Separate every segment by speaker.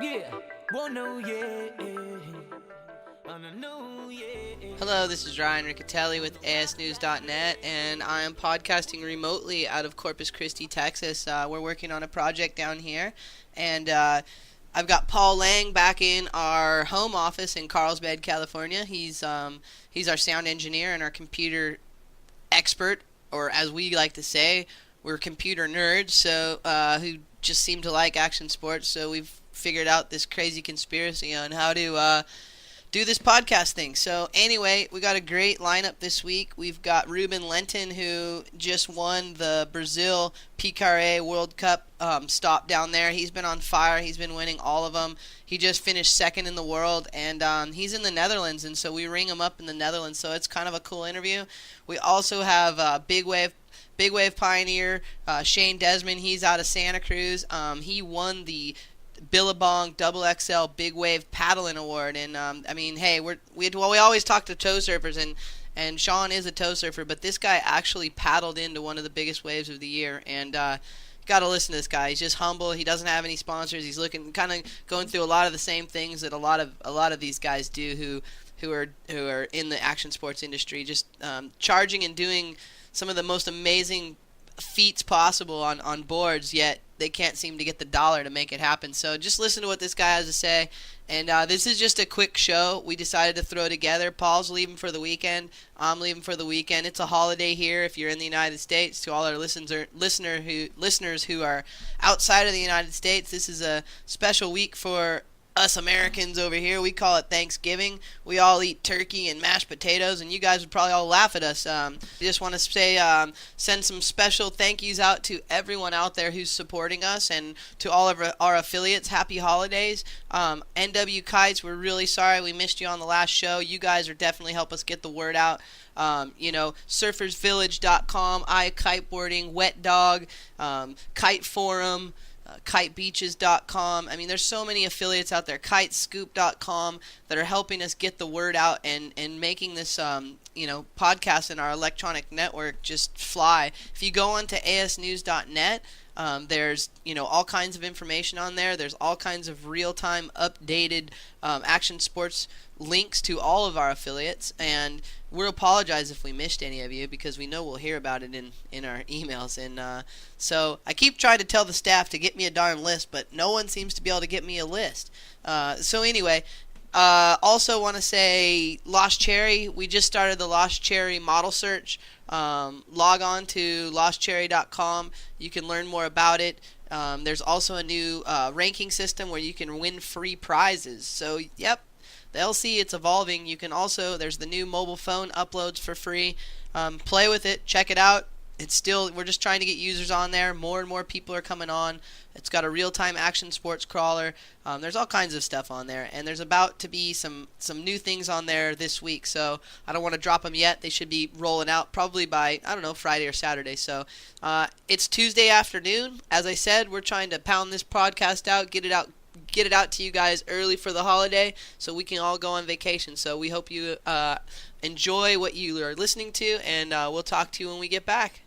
Speaker 1: Hello, this is Ryan Riccitelli with asnews.net, and I am podcasting remotely out of Corpus Christi, Texas. We're working on a project down here, and I've got Paul Lang back in our home office in Carlsbad, California. He's our sound engineer and our computer expert, or as we like to say, we're computer nerds, so who just seem to like action sports. So we've figured out this crazy conspiracy on how to do this podcast thing. So anyway, we got a great lineup this week. We've got Ruben Lenten, who just won the Brazil PKA World Cup stop down there. He's been on fire. He's been winning all of them. He just finished second in the world, and he's in the Netherlands, and so we ring him up in the Netherlands. So it's kind of a cool interview. We also have Big Wave pioneer Shane Desmond. He's out of Santa Cruz. He won the Billabong XXL Big Wave Paddling Award, and I mean, hey, we always talk to toe surfers, and Sean is a toe surfer, but this guy actually paddled into one of the biggest waves of the year, and got to listen to this guy. He's just humble. He doesn't have any sponsors. He's kind of going through a lot of the same things that a lot of these guys do who are in the action sports industry, just charging and doing some of the most amazing feats possible on boards, yet they can't seem to get the dollar to make it happen. So just listen to what this guy has to say. And this is just a quick show we decided to throw together. Paul's leaving for the weekend. I'm leaving for the weekend. It's a holiday here if you're in the United States. To all our listeners who are outside of the United States, this is a special week for us Americans over here. We call it Thanksgiving. We all eat turkey and mashed potatoes, and you guys would probably all laugh at us. We just want to say, send some special thank yous out to everyone out there who's supporting us, and to all of our affiliates. Happy holidays. NW Kites, we're really sorry we missed you on the last show. You guys are definitely help us get the word out. Surfersvillage.com, Kiteboarding, Wet Dog, Kite Forum, kitebeaches.com. I mean, there's so many affiliates out there. Kitescoop.com that are helping us get the word out and making this podcast in our electronic network just fly. If you go on to asnews.net, there's all kinds of information on there. There's all kinds of real-time updated action sports links to all of our affiliates, and we'll apologize if we missed any of you, because we know we'll hear about it in our emails. And so I keep trying to tell the staff to get me a darn list, but no one seems to be able to get me a list. So anyway, also want to say Lost Cherry. We just started the Lost Cherry model search. Log on to lostcherry.com. You can learn more about it. There's also a new ranking system where you can win free prizes. So, yep, the LC, it's evolving. You can also, there's the new mobile phone uploads for free. Play with it. Check it out. It's still, we're just trying to get users on there. More and more people are coming on. It's got a real-time action sports crawler. There's all kinds of stuff on there, and there's about to be some new things on there this week. So I don't want to drop them yet. They should be rolling out probably by, I don't know, Friday or Saturday. So it's Tuesday afternoon. As I said, we're trying to pound this podcast out, get it out to you guys early for the holiday so we can all go on vacation. So we hope you enjoy what you are listening to, and we'll talk to you when we get back.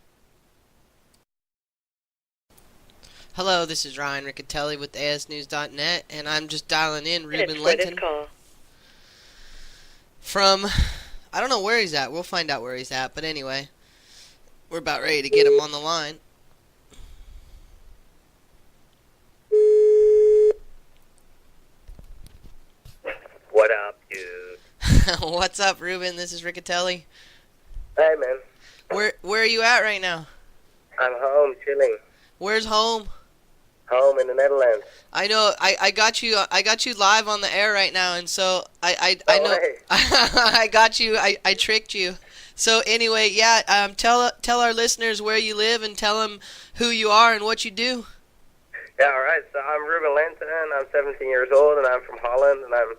Speaker 1: Hello, this is Ryan Riccitelli with asnews.net, and I'm just dialing in Ruben Lenten from, I don't know where he's at. We'll find out where he's at, but anyway, we're about ready to get him on the line.
Speaker 2: What up, dude?
Speaker 1: What's up, Ruben? This is Riccitelli.
Speaker 2: Hey, man.
Speaker 1: Where are you at right now?
Speaker 2: I'm home, chilling.
Speaker 1: Where's home?
Speaker 2: Home in the Netherlands.
Speaker 1: I know. I got you live on the air right now, and so I know.
Speaker 2: Way.
Speaker 1: I got you. I tricked you. So anyway, yeah. Tell our listeners where you live, and tell them who you are and what you do.
Speaker 2: Yeah, all right. So I'm Ruben Lenten. I'm 17 years old, and I'm from Holland. And I'm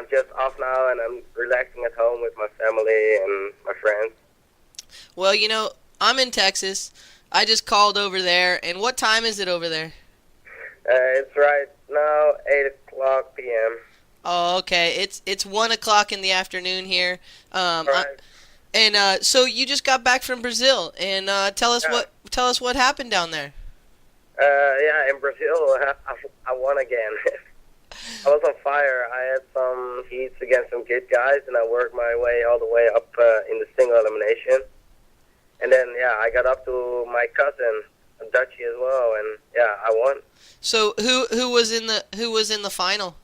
Speaker 2: just off now, and I'm relaxing at home with my family and my friends.
Speaker 1: Well, I'm in Texas. I just called over there. And what time is it over there?
Speaker 2: It's right now 8:00 p.m.
Speaker 1: Oh, okay. It's 1 o'clock in the afternoon here.
Speaker 2: Right.
Speaker 1: And so you just got back from Brazil, and tell us what happened down there.
Speaker 2: Yeah, in Brazil, I won again. heats against some good guys, and I worked my way all the way up in the single elimination. And then, I got up to my cousin, a Dutchie as well, and I won.
Speaker 1: So who was in the final?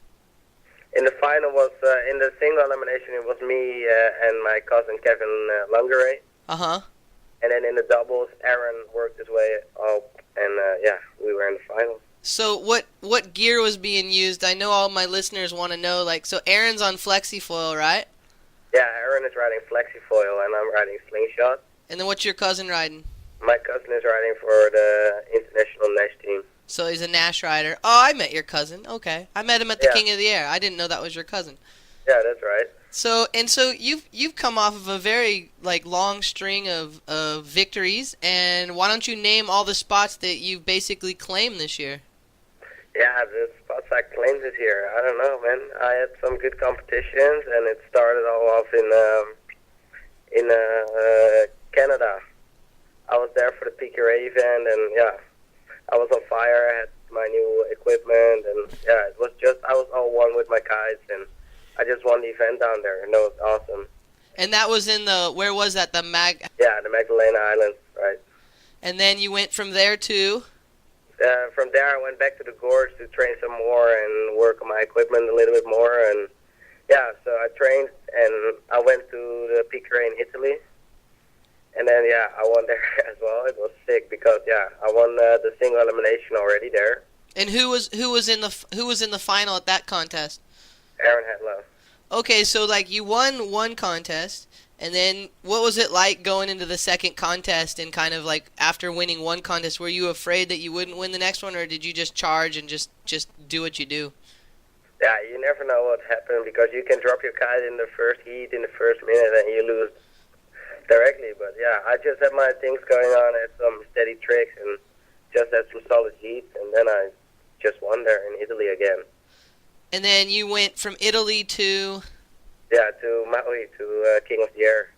Speaker 2: In the final was in the single elimination. It was me and my cousin Kevin Lungeray. And then in the doubles, Aaron worked his way up, and we were in the finals.
Speaker 1: So what gear was being used? I know all my listeners want to know. So Aaron's on FlexiFoil, right?
Speaker 2: Yeah, Aaron is riding FlexiFoil, and I'm riding Slingshot.
Speaker 1: And then what's your cousin riding?
Speaker 2: My cousin is riding for the International Nash team.
Speaker 1: So he's a Nash rider. Oh, I met your cousin. Okay, I met him at the King of the Air. I didn't know that was your cousin.
Speaker 2: Yeah, that's right.
Speaker 1: So you've come off of a very long string of victories, and why don't you name all the spots that you've basically claimed this year?
Speaker 2: Yeah, the spots I claimed this year. I don't know, man. I had some good competitions, and it started all off in Canada. I was there for the PKRA event, and I was on fire. I had my new equipment, and it was just I was all one with my kites, and I just won the event down there, and that was awesome.
Speaker 1: And that was in where was that? The
Speaker 2: Magdalena Islands, right.
Speaker 1: And then you went from there to?
Speaker 2: From there, I went back to the gorge to train some more and work on my equipment a little bit more, and so I trained, and I went to the PKRA in Italy, and then I won there as well. It was sick because I won the single elimination already there.
Speaker 1: And who was in the final at that contest?
Speaker 2: Aaron Hadlow.
Speaker 1: Okay, so you won one contest, and then what was it like going into the second contest and kind of after winning one contest, were you afraid that you wouldn't win the next one, or did you just charge and just do what you do?
Speaker 2: Yeah, you never know what happened because you can drop your kite in the first heat in the first minute and you lose directly. But I just had my things going on, had some steady tricks, and just had some solid heats, and then I just won there in Italy again.
Speaker 1: And then you went from Italy to?
Speaker 2: To Maui, to King of the Air.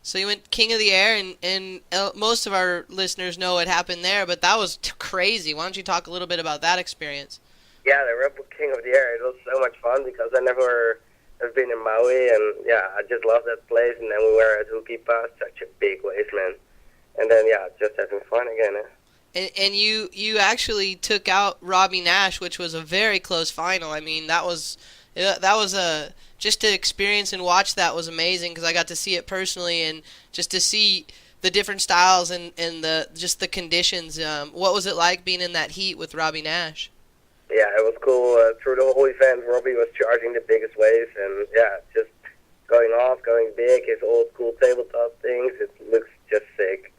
Speaker 1: So you went King of the Air, and most of our listeners know what happened there, but that was crazy. Why don't you talk a little bit about that experience?
Speaker 2: Yeah, the Red Bull King of the Air, it was so much fun because I never have been in Maui, and I just love that place, and then we were at Hukipa, such a big wave, man. And then, just having fun again,
Speaker 1: And you actually took out Robbie Nash, which was a very close final. I mean, that was just to experience and watch that was amazing because I got to see it personally, and just to see the different styles and just the conditions. What was it like being in that heat with Robbie Nash?
Speaker 2: Yeah, it was cool. Through the whole event, Robbie was charging the biggest waves, and just going off, going big, his old school tabletop things. It looks just sick.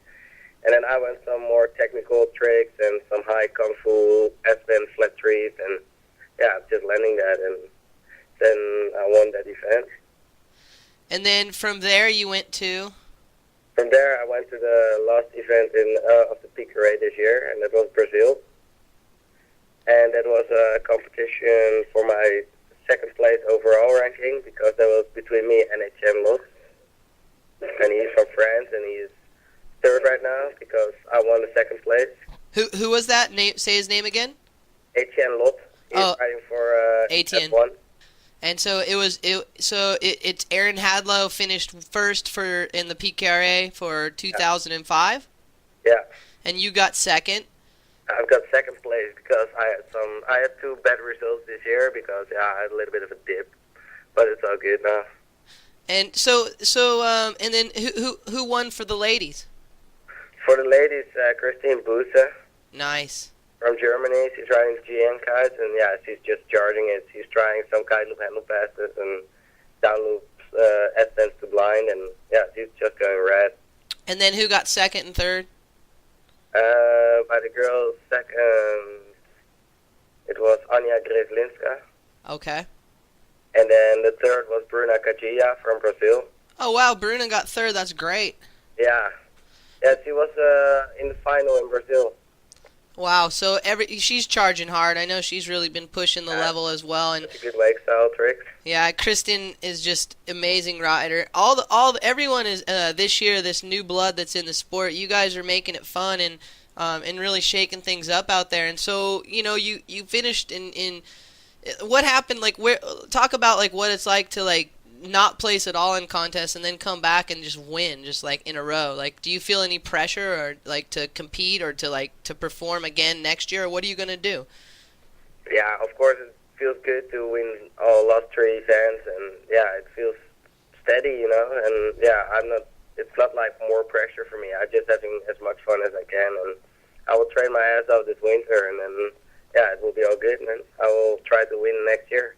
Speaker 2: And then I went some more technical tricks and some high kung fu S-bend flat trees, and just landing that, and then I won that event.
Speaker 1: And then from there you went to?
Speaker 2: From there I went to the last event of the PKRA this year, and that was Brazil. And that was a competition for my second place overall ranking because that was between me and Etienne Lot. And he's from France, and he's third right now because I won the second place.
Speaker 1: Who was that? Say his name again.
Speaker 2: Etienne Lot. He's riding for
Speaker 1: Etienne.
Speaker 2: F1.
Speaker 1: And so it's Aaron Hadlow finished first in the PKRA for 2005.
Speaker 2: Yeah.
Speaker 1: And you got second.
Speaker 2: I've got second place because I had two bad results this year because I had a little bit of a dip, but it's all good now.
Speaker 1: And and then who won for the ladies?
Speaker 2: For the ladies, Christine Busse.
Speaker 1: Nice.
Speaker 2: From Germany, she's riding the GN kites, and she's just charging it. She's trying some kite loop handle passes and down loops, S-bends to blind, and she's just going red.
Speaker 1: And then who got second and third?
Speaker 2: By the girls, second, it was Anya Greslinska.
Speaker 1: Okay.
Speaker 2: And then the third was Bruna Kagia from Brazil.
Speaker 1: Oh, wow, Bruna got third. That's great.
Speaker 2: Yeah. Yeah, she was in the final in Brazil.
Speaker 1: Wow, so she's charging hard. I know she's really been pushing the level as well. And
Speaker 2: that's a good wake style trick.
Speaker 1: Yeah, Kristen is just amazing rider. Everyone is this year, this new blood that's in the sport. You guys are making it fun and really shaking things up out there. And so you finished in What happened? Like, where? Talk about like what it's like to like not place at all in contests and then come back and just win, just like in a row. Like, do you feel any pressure or like to compete or to like to perform again next year? Or what are you gonna do?
Speaker 2: Yeah, of course it feels good to win all last three events, and yeah, it feels steady, you know. And yeah, I'm not. It's not like more pressure for me. I'm just having as much fun as I can, and I will train my ass off this winter, and then yeah, it will be all good, and then I will try to win next year.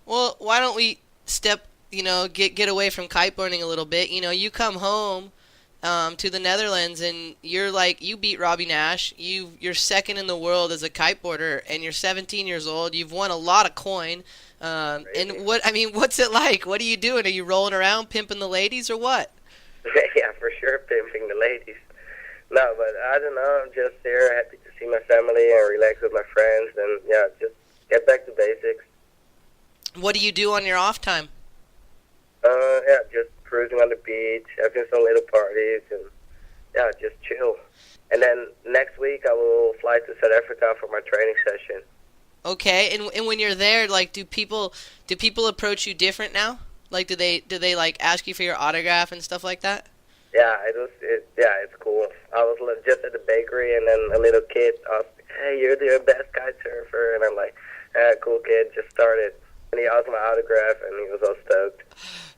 Speaker 1: Well, why don't we get away from kiteboarding a little bit? You come home to the Netherlands and you beat Robbie Nash. You're second in the world as a kiteboarder, and you're 17 years old. You've won a lot of coin. And what's it like? What are you doing? Are you rolling around pimping the ladies or what?
Speaker 2: Yeah, for sure, pimping the ladies. No, but I don't know. I'm just here, happy to see my family and relax with my friends, and yeah, just get back to basics.
Speaker 1: What do you do on your off time?
Speaker 2: Yeah, just cruising on the beach, having some little parties, and yeah, just chill. And then next week I will fly to South Africa for my training session.
Speaker 1: Okay, and when you're there, like, do people approach you different now? Like, do they like ask you for your autograph and stuff like that?
Speaker 2: Yeah, it's cool. I was just at the bakery, and then a little kid asked, "Hey, you're the best kite surfer," and I'm like, "Cool kid, just started." And he asked my autograph, and he was all stoked.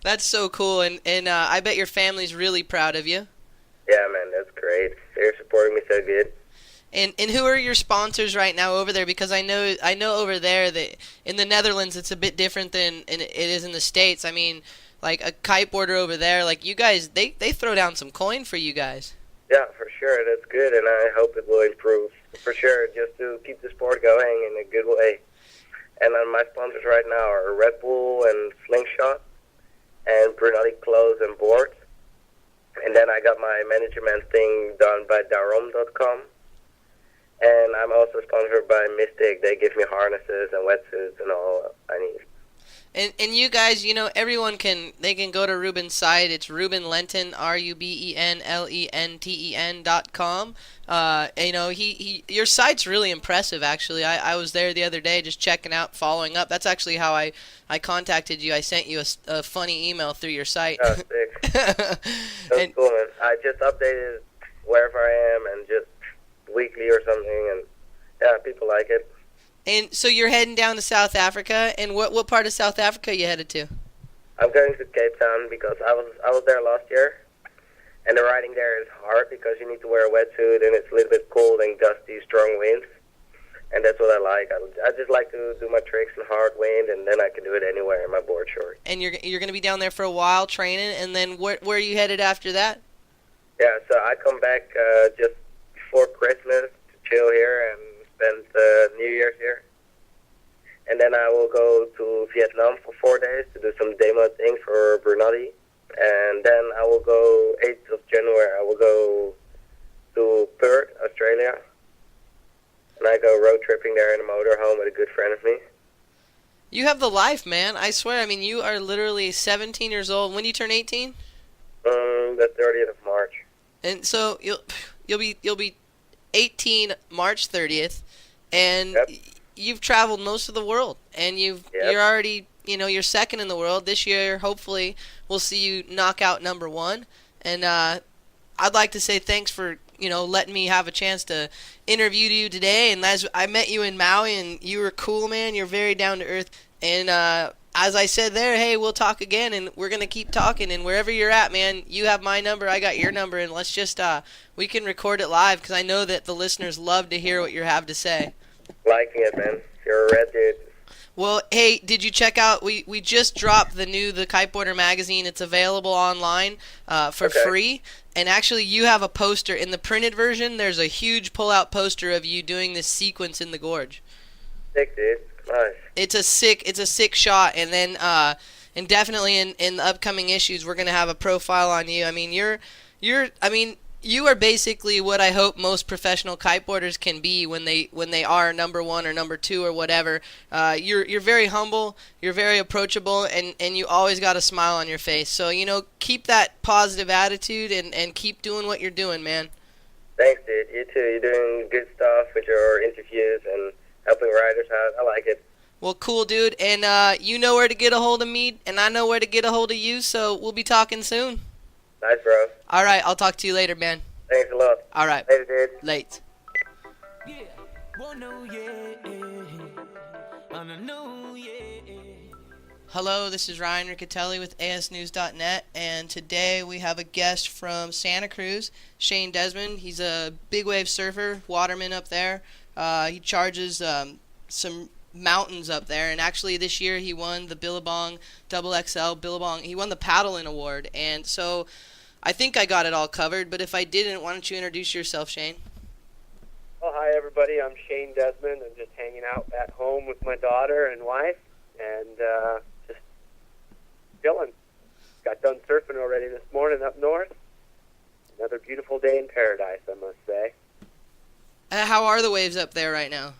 Speaker 1: That's so cool, and I bet your family's really proud of you.
Speaker 2: Yeah, man, that's great. They're supporting me so good.
Speaker 1: And who are your sponsors right now over there? Because I know over there that in the Netherlands it's a bit different than it is in the States. I mean, like a kiteboarder over there, like you guys, they throw down some coin for you guys.
Speaker 2: Yeah, for sure, that's good, and I hope it will improve for sure, just to keep the sport going in a good way. And my sponsors right now are Red Bull and Slingshot, and Brunelli Clothes and Boards. And then I got my management thing done by Darom.com. And I'm also sponsored by Mystic. They give me harnesses and wetsuits and all I need.
Speaker 1: And you guys, everyone can go to Ruben's site. It's Ruben Lenten, RubenLenten.com. Your site's really impressive, actually. I was there the other day just checking out, following up. That's actually how I contacted you. I sent you a funny email through your site.
Speaker 2: Oh, sick. That's cool, man. I just updated wherever I am and just weekly or something, and yeah, people like it.
Speaker 1: And so you're heading down to South Africa, and what part of South Africa are you headed to?
Speaker 2: I'm going to Cape Town because I was there last year, and the riding there is hard because you need to wear a wetsuit, and it's a little bit cold and gusty, strong winds, and that's what I like. I just like to do my tricks in hard wind, and then I can do it anywhere in my board short.
Speaker 1: And you're going to be down there for a while training, and then where are you headed after that?
Speaker 2: Yeah, so I come back just before Christmas to chill here and spend New Year's here. And then I will go to Vietnam for 4 days to do some demo things for Brunelli. And then I will go 8th of January, I will go to Perth, Australia. And I go road tripping there in a motorhome with a good friend of me.
Speaker 1: You have the life, man. I swear. I mean, you are literally 17 years old. When do you turn 18?
Speaker 2: The 30th of March.
Speaker 1: And so you'll be 18 March 30th, and
Speaker 2: yep.
Speaker 1: You've traveled most of the world, and you're already, you're second in the world. This year, hopefully, we'll see you knock out number one. And I'd like to say thanks for, letting me have a chance to interview you today. And as I met you in Maui, and you were cool, man. You're very down to earth. And as I said there, hey, we'll talk again, and we're going to keep talking. And wherever you're at, man, you have my number, I got your number, and let's just, we can record it live because I know that the listeners love to hear what you have to say.
Speaker 2: Liking it, man. You're a red dude.
Speaker 1: Well, hey, did you check out, we just dropped the Kiteboarder magazine. It's available online for free. And actually, you have a poster. In the printed version, there's a huge pull-out poster of you doing this sequence in the gorge.
Speaker 2: Sick, dude. Nice.
Speaker 1: It's a sick shot. And then, and definitely in the upcoming issues, we're gonna have a profile on you. I mean, you are basically what I hope most professional kiteboarders can be when they are number one or number two or whatever. You're very humble, you're very approachable, and you always got a smile on your face. So, keep that positive attitude and keep doing what you're doing, man.
Speaker 2: Thanks, dude. You too. You're doing good stuff with your interviews and helping riders out. I like it.
Speaker 1: Well, cool, dude. And you know where to get a hold of me, and I know where to get a hold of you, so we'll be talking soon.
Speaker 2: Nice, bro.
Speaker 1: All right, I'll talk to you later, man.
Speaker 2: Thanks a lot.
Speaker 1: All right.
Speaker 2: Later, dude.
Speaker 1: Late. Hello, this is Ryan Riccitelli with ASnews.net, and today we have a guest from Santa Cruz, Shane Desmond. He's a big wave surfer, waterman up there. He charges some mountains up there, and actually this year he won the Billabong XXL Billabong. He won the paddling award, and so I think I got it all covered, but if I didn't, why don't you introduce yourself, Shane?
Speaker 3: Well, hi everybody. I'm Shane Desmond. I'm just hanging out at home with my daughter and wife, and just chilling. Got done surfing already this morning up north. Another beautiful day in paradise, I must say.
Speaker 1: How are the waves up there right now?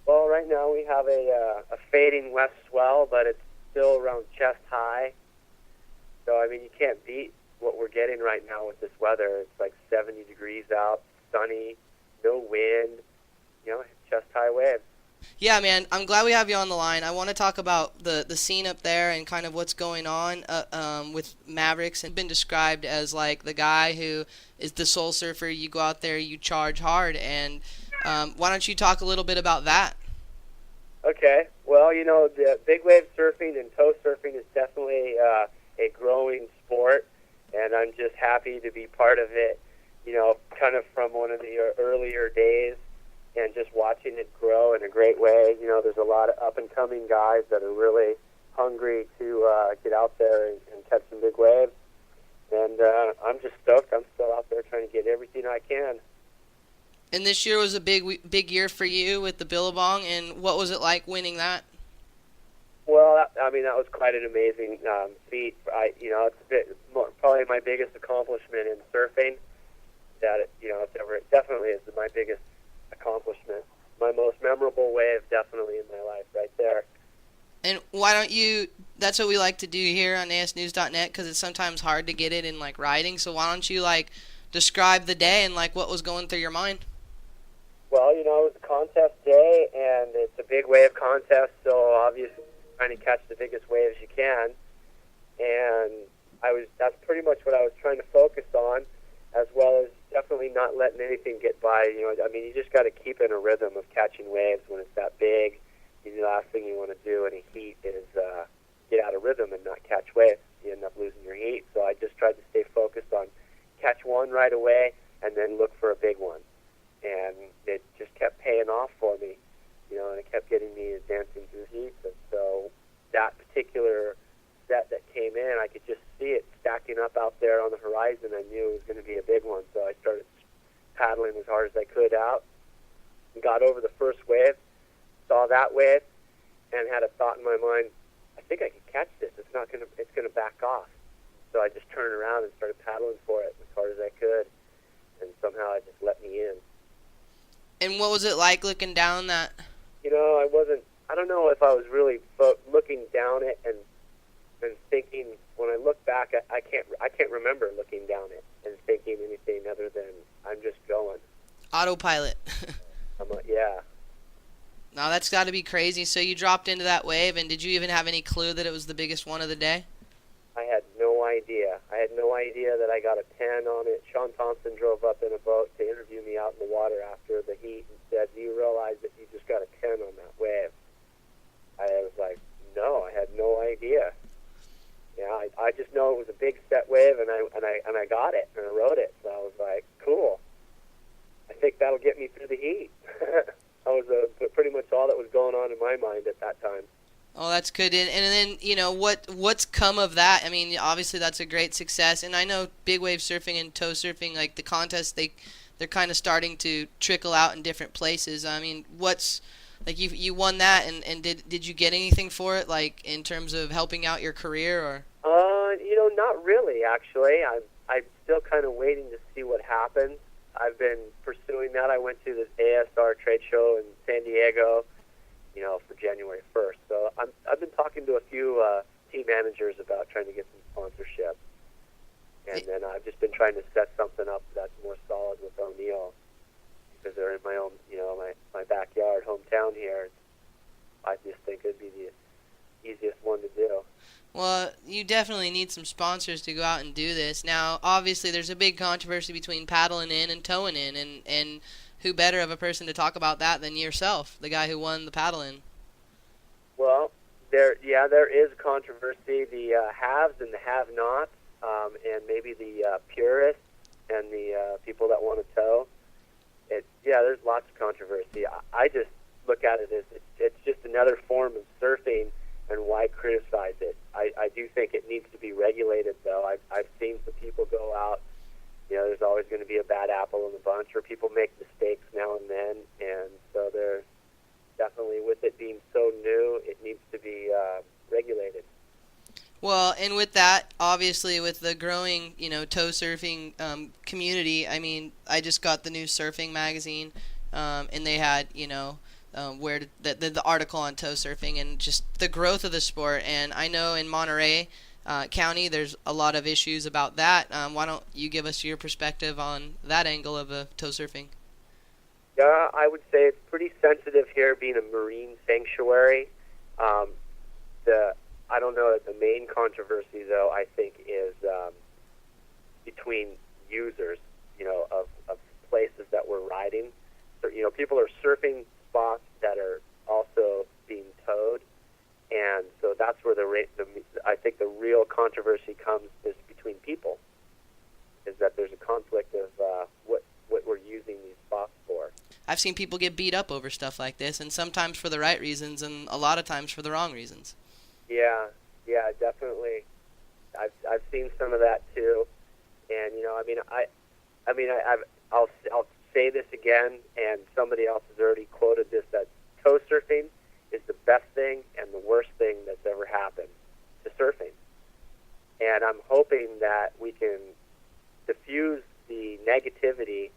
Speaker 3: Well, right now we have a fading west swell, but it's still around chest high. So, I mean, you can't beat what we're getting right now with this weather. It's like 70 degrees out, sunny, no wind, chest high waves.
Speaker 1: Yeah, man, I'm glad we have you on the line. I want to talk about the scene up there and kind of what's going on with Mavericks, and been described as like the guy who is the soul surfer. You go out there, you charge hard, and why don't you talk a little bit about that?
Speaker 3: Okay. Well, the big wave surfing and tow surfing is definitely a growing sport, and I'm just happy to be part of it, kind of from one of the earlier days and just watching it grow in a great way. There's a lot of up-and-coming guys that are really hungry to get out there and catch some big waves, and I'm just stoked. I'm still out there trying to get everything I can.
Speaker 1: And this year was a big year for you with the Billabong, and what was it like winning that?
Speaker 3: Well, that was quite an amazing feat. It's a bit probably my biggest accomplishment in surfing. It definitely is my biggest accomplishment. My most memorable wave, definitely in my life, right there.
Speaker 1: And why don't you? That's what we like to do here on ASnews.net, because it's sometimes hard to get it in like writing. So why don't you describe the day and what was going through your mind?
Speaker 3: Well, it was a contest day, and it's a big wave contest, so obviously trying to catch the biggest waves you can. And that's pretty much what I was trying to focus on, as well as definitely not letting anything get by. You just got to keep in a rhythm of catching waves when it's that big. The last thing you want to do in a heat is get out of rhythm and not catch waves. You end up losing your heat. So I just tried to stay focused on catch one right away and then look for a big one. And it just kept paying off for me, and it kept getting me dancing through heats. And so that particular set that came in, I could just see it stacking up out there on the horizon. I knew it was going to be a big one, so I started paddling as hard as I could out and got over the first wave, saw that wave, and had a thought in my mind, I think I can catch this. It's going to back off. So I just turned around and started paddling for it as hard as I could, and somehow it just let me in.
Speaker 1: And what was it like looking down that?
Speaker 3: I don't know if I was really looking down it and thinking. When I look back, I can't remember looking down it and thinking anything other than I'm just going.
Speaker 1: Autopilot.
Speaker 3: Yeah.
Speaker 1: Now that's got to be crazy. So you dropped into that wave, and did you even have any clue that it was the biggest one of the day?
Speaker 3: I had no idea. I had no idea that I got a 10 on it. Sean Thompson drove up in a boat to interview me out in the water after the heat and said, "Do you realize that you just got a 10 on that wave?" I was like, "No, I had no idea." I just know it was a big set wave, and I got it, and I rode it. So I was like, "Cool. I think that'll get me through the heat." That was pretty much all that was going on in my mind at that time.
Speaker 1: Oh, that's good. And then, what's come of that? I mean, obviously that's a great success. And I know big wave surfing and tow surfing, the contests, they're kind of starting to trickle out in different places. I mean, what's you won that, and did you get anything for it, in terms of helping out your career, or?
Speaker 3: Not really, actually. I'm still kind of waiting to see what happens. I've been pursuing that. I went to this ASR trade show in San Diego, for January 1st. So I've been talking to a few team managers about trying to get some sponsorship. And then I've just been trying to set something up that's more solid with O'Neill, because they're in my own, my backyard, hometown here. I just think should be the easiest one to do.
Speaker 1: Well, you definitely need some sponsors to go out and do this. Now, obviously, there's a big controversy between paddling in and towing in, and who better of a person to talk about that than yourself, the guy who won the paddle in?
Speaker 3: Well, there is controversy. The haves and the have-nots, and maybe the purists and the people that want to tow. There's lots of controversy. I just look at it as it's just another form of surfing, and why criticize it? I do think it needs to be regulated, though. I've seen some people go out. There's always going to be a bad apple in the bunch, or people make mistakes now and then, and so there's definitely, with it being so new, it needs to be regulated.
Speaker 1: Well, and with that, obviously, with the growing, tow surfing community, I mean, I just got the new surfing magazine, and they had, where the article on tow surfing and just the growth of the sport. And I know in Monterey County, there's a lot of issues about that. Why don't you give us your perspective on that angle of tow surfing?
Speaker 3: Yeah, I would say it's pretty sensitive here, being a marine sanctuary. I don't know, the main controversy, though, I think is between users, of places that we're riding. So, people are surfing spots that are also being towed, and so that's where I think the real controversy comes is between people, is that there's a conflict of what we're using these spots for.
Speaker 1: I've seen people get beat up over stuff like this, and sometimes for the right reasons, and a lot of times for the wrong reasons.
Speaker 3: Yeah, definitely. I've seen some of that too, and I'll say this again, and somebody else has already quoted this, that tow surfing is the best thing and the worst thing that's ever happened to surfing. And I'm hoping that we can diffuse the negativity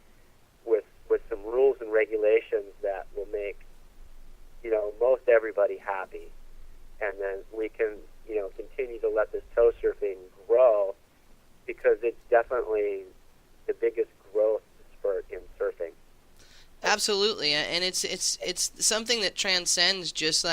Speaker 3: with some rules and regulations that will make, most everybody happy. And then we can, continue to let this tow surfing grow, because it's definitely the biggest growth spurt in surfing.
Speaker 1: Absolutely, and it's something that transcends just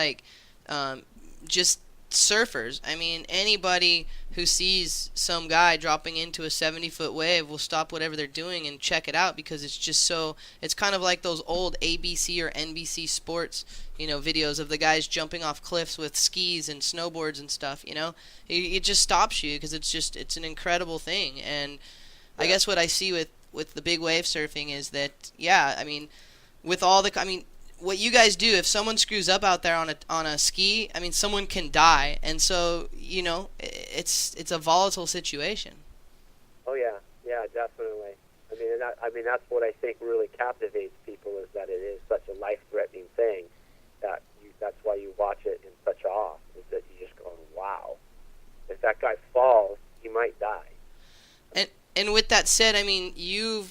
Speaker 1: just surfers. I mean, anybody who sees some guy dropping into a 70-foot wave will stop whatever they're doing and check it out, because it's just so, it's kind of like those old ABC or NBC sports, videos of the guys jumping off cliffs with skis and snowboards and stuff, It just stops you, because it's an incredible thing. And I guess what I see with the big wave surfing is that, with all what you guys do, if someone screws up out there on a ski, someone can die, and so it's a volatile situation.
Speaker 3: Oh yeah, definitely. That's what I think really captivates people, is that it is such a life-threatening thing that's why you watch it in such awe. Is that you just go, wow, if that guy falls, he might die.
Speaker 1: And with that said, you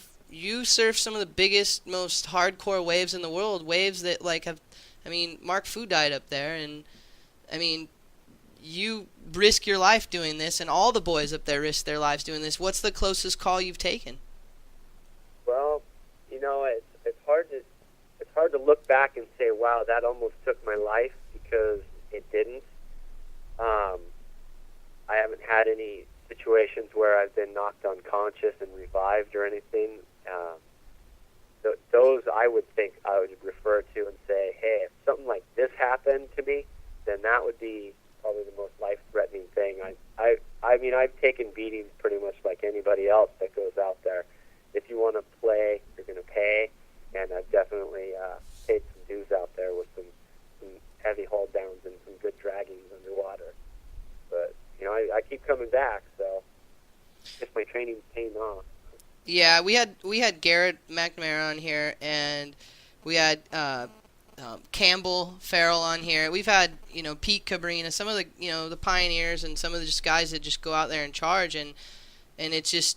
Speaker 1: surf some of the biggest, most hardcore waves in the world, waves that Mark Fu died up there, and you risk your life doing this, and all the boys up there risk their lives doing this. What's the closest call you've taken?
Speaker 3: Well, it's hard to look back and say, wow, that almost took my life, because it didn't. I haven't had any situations where I've been knocked unconscious and revived or anything. Those I would think I would refer to and say, hey, if something like this happened to me, then that would be probably the most life-threatening thing. I've taken beatings pretty much like anybody else that goes out there. If you want to play, you're going to pay, and I've definitely paid some dues out there with some heavy hold downs and some good draggings underwater. But I keep coming back, so just my training's paying off.
Speaker 1: Yeah, we had Garrett McNamara on here, and we had Campbell Farrell on here. We've had Pete Cabrina, some of the the pioneers, and some of the just guys that just go out there and charge, and it's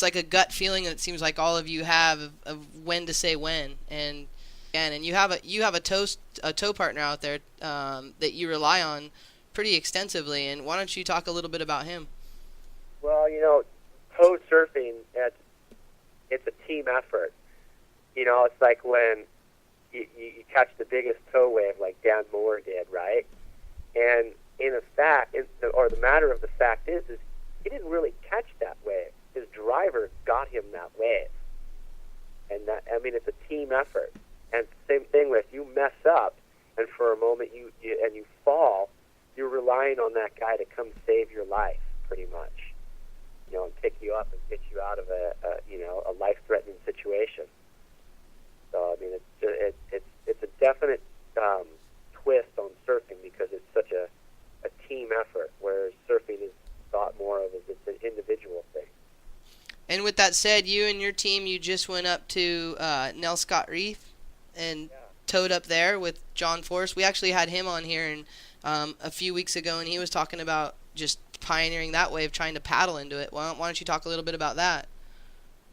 Speaker 1: like a gut feeling that it seems like all of you have of when to say when, and you have a tow partner out there that you rely on pretty extensively. And why don't you talk a little bit about him?
Speaker 3: Well, tow surfing, it's a team effort. It's like when, you catch the biggest tow wave like Dan Moore did, right? And the matter of the fact is he didn't really catch that wave. His driver got him that wave. And it's a team effort. And same thing with you mess up, and for a moment you fall, you're relying on that guy to come save your life, pretty much, and pick you up and get you out of a life-threatening situation. So it's a definite twist on surfing because it's such a team effort, whereas surfing is thought more of as it's an individual thing.
Speaker 1: And with that said, you and your team, you just went up to Nell Scott Reef and towed up there with John Force. We actually had him on here a few weeks ago, and he was talking about just pioneering that wave, trying to paddle into it. Why don't you talk a little bit about that?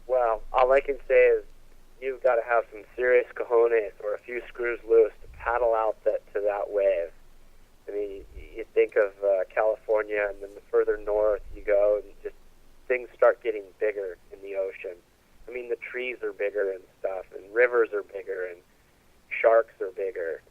Speaker 3: Well, all I can say is you've got to have some serious cojones or a few screws loose to paddle out to that wave. I mean, you think of California, and then the further north you go, and just things start getting bigger in the ocean. I mean, the trees are bigger and stuff, and rivers are bigger, and sharks are bigger.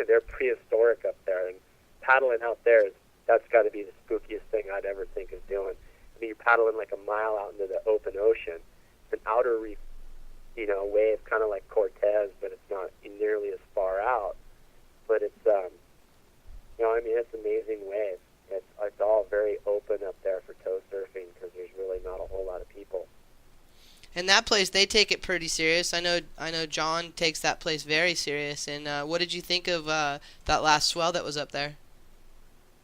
Speaker 3: They're prehistoric up there, and paddling out there, that's got to be the spookiest thing I'd ever think of doing. I mean, you're paddling like a mile out into the open ocean. It's an outer reef, wave, kind of like Cortez, but it's not nearly as far out. But it's, it's an amazing wave. It's all very open up there for tow surfing because there's really not a whole lot of people.
Speaker 1: And that place, they take it pretty serious. I know John takes that place very serious. And what did you think of that last swell that was up there?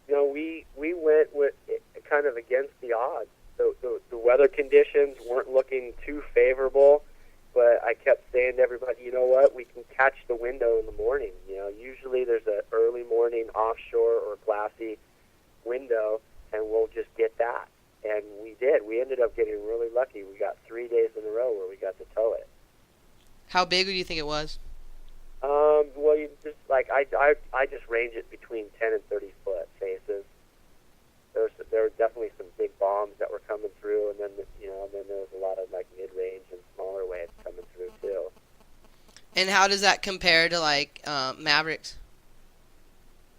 Speaker 3: We went with kind of against the odds. The weather conditions weren't looking too favorable, but I kept saying to everybody, you know what, we can catch the window in the morning. Usually there's an early morning offshore or glassy window, and we'll just get that. And we did. We ended up getting really lucky. We got 3 days in a row where we got to tow it.
Speaker 1: How big do you think it was?
Speaker 3: Well, you just I just range it between 10 and 30 foot faces. There were definitely some big bombs that were coming through, and then then there was a lot of like mid-range and smaller waves coming through too.
Speaker 1: And how does that compare to like Mavericks?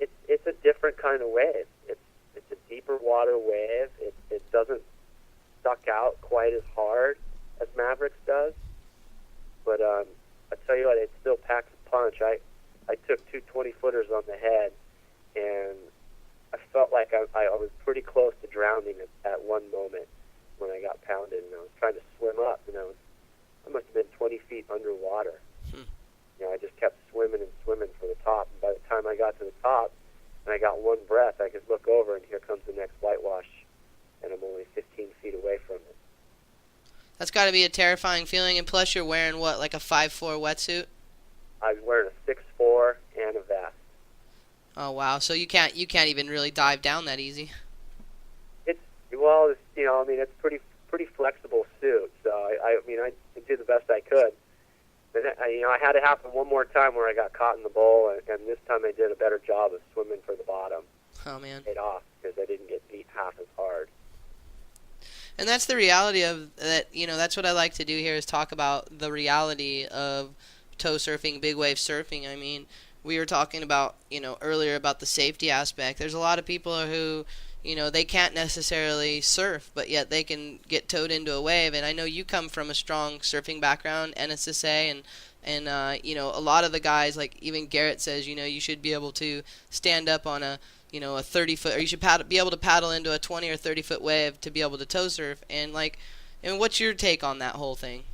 Speaker 3: It's a different kind of wave. It's a deeper water wave. It doesn't suck out quite as hard as Mavericks does, but I tell you what, it still packs a punch. I took two 20-footers on the head, and I felt like I was pretty close to drowning at one moment when I got pounded, and I was trying to swim up, and I must have been 20 feet underwater. I just kept swimming and swimming for the top, and by the time I got to the top, and I got one breath, I could look over, and here comes the next whitewash, and I'm only 15 feet away from it.
Speaker 1: That's got to be a terrifying feeling, and plus you're wearing what, like a 5'4" wetsuit?
Speaker 3: I was wearing a 6'4" and a vest.
Speaker 1: Oh wow! So you can't even really dive down that easy.
Speaker 3: It's pretty flexible suit. So I did the best I could. And I had it happen one more time where I got caught in the bowl, and this time I did a better job of swimming for the bottom.
Speaker 1: Oh man!
Speaker 3: Paid off because I didn't get beat half as hard.
Speaker 1: And that's the reality of that. That's what I like to do here is talk about the reality of tow surfing, big wave surfing. I mean, we were talking about, earlier about the safety aspect. There's a lot of people who, they can't necessarily surf, but yet they can get towed into a wave. And I know you come from a strong surfing background, NSSA, and a lot of the guys, like even Garrett says, you should be able to stand up on a 30-foot, or you should be able to paddle into a 20 or 30-foot wave to be able to tow surf. And what's your take on that whole thing?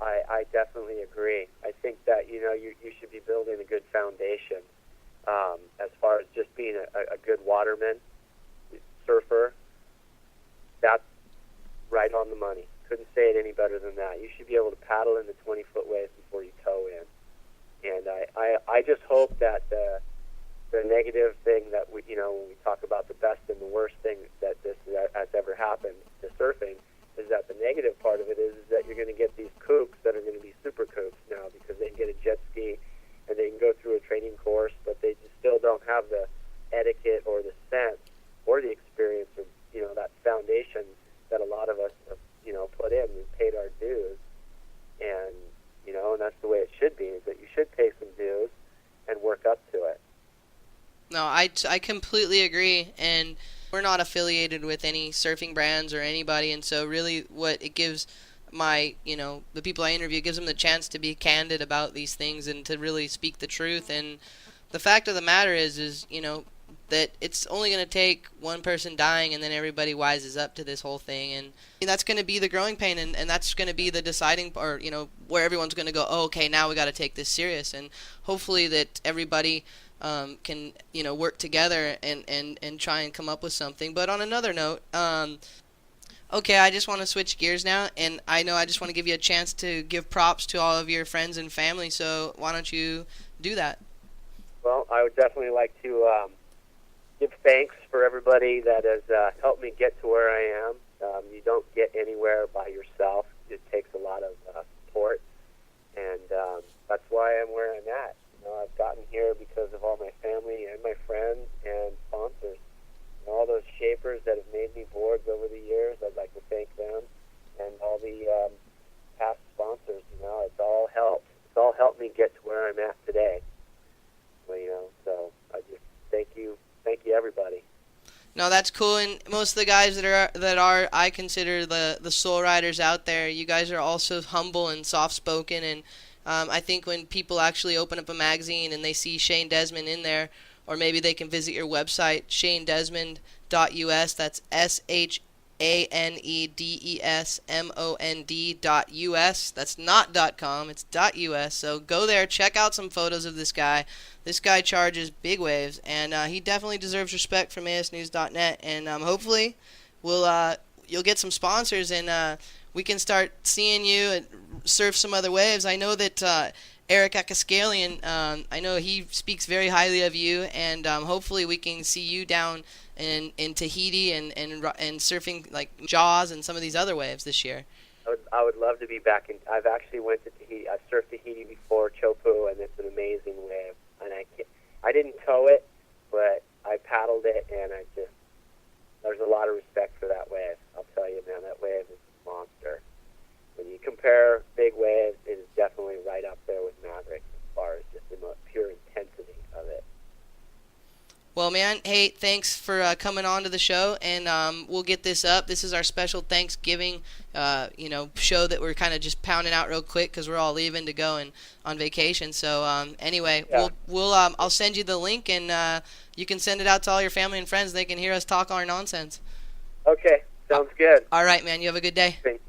Speaker 3: I definitely agree. I think that you should be building a good foundation as far as just being a good waterman, surfer. That's right on the money. Couldn't say it any better than that. You should be able to paddle into 20-foot waves before you tow in. And I just hope that the negative thing that when we talk about the best and the worst thing that has ever happened to surfing, is that the negative part of it is that you're going to get these kooks that are going to be super kooks now because they can get a jet ski and they can go through a training course, but they just still don't have the etiquette or the sense or the experience of that foundation that a lot of us have put in and paid our dues. And and that's the way it should be, is that you should pay some dues and work up to it.
Speaker 1: No, I completely agree, and we're not affiliated with any surfing brands or anybody, and so really what it gives the people I interview, gives them the chance to be candid about these things and to really speak the truth. And the fact of the matter is that it's only going to take one person dying and then everybody wises up to this whole thing, and that's going to be the growing pain, and that's going to be the deciding part, where everyone's going to go, oh, okay, now we got to take this serious. And hopefully that everybody can work together and try and come up with something. But on another note, okay, I just want to switch gears now, and I just want to give you a chance to give props to all of your friends and family, so why don't you do that?
Speaker 3: Well, I would definitely like to give thanks for everybody that has helped me get to where I am. You don't get anywhere by yourself. It takes a lot of support, and that's why I'm where I'm at. I've gotten here because of all my family and my friends and sponsors. All those shapers that have made me boards over the years, I'd like to thank them, and all the past sponsors. It's all helped. It's all helped me get to where I'm at today. So I just thank you everybody.
Speaker 1: No, that's cool, and most of the guys that are I consider the soul riders out there, you guys are also humble and soft-spoken, and I think when people actually open up a magazine and they see Shane Desmond in there, or maybe they can visit your website, shanedesmond.us, that's SHANEDESMOND.US. That's not .com, it's .us. So go there, check out some photos of this guy. This guy charges big waves, and he definitely deserves respect from ASnews.net. And hopefully you'll get some sponsors, and we can start seeing you surf some other waves. I know that Eric Akaskalian, I know he speaks very highly of you, and hopefully we can see you down in Tahiti and surfing like Jaws and some of these other waves this year.
Speaker 3: I would love to be back in. I've actually went to Tahiti. I've surfed Tahiti before, Chopu, and it's an amazing wave. And I didn't tow it, but I paddled it, and there's a lot of respect for that wave. I'll tell you, man, that wave is a monster. When you compare big waves, it is definitely right up there with Maverick as far as just the pure intensity of it.
Speaker 1: Well, man, hey, thanks for coming on to the show, and we'll get this up. This is our special Thanksgiving, show that we're kind of just pounding out real quick because we're all leaving to go on vacation. So anyway,
Speaker 3: yeah.
Speaker 1: I'll send you the link, and you can send it out to all your family and friends. They can hear us talk our nonsense.
Speaker 3: Okay, sounds good.
Speaker 1: All right, man. You have a good day.
Speaker 3: Thanks.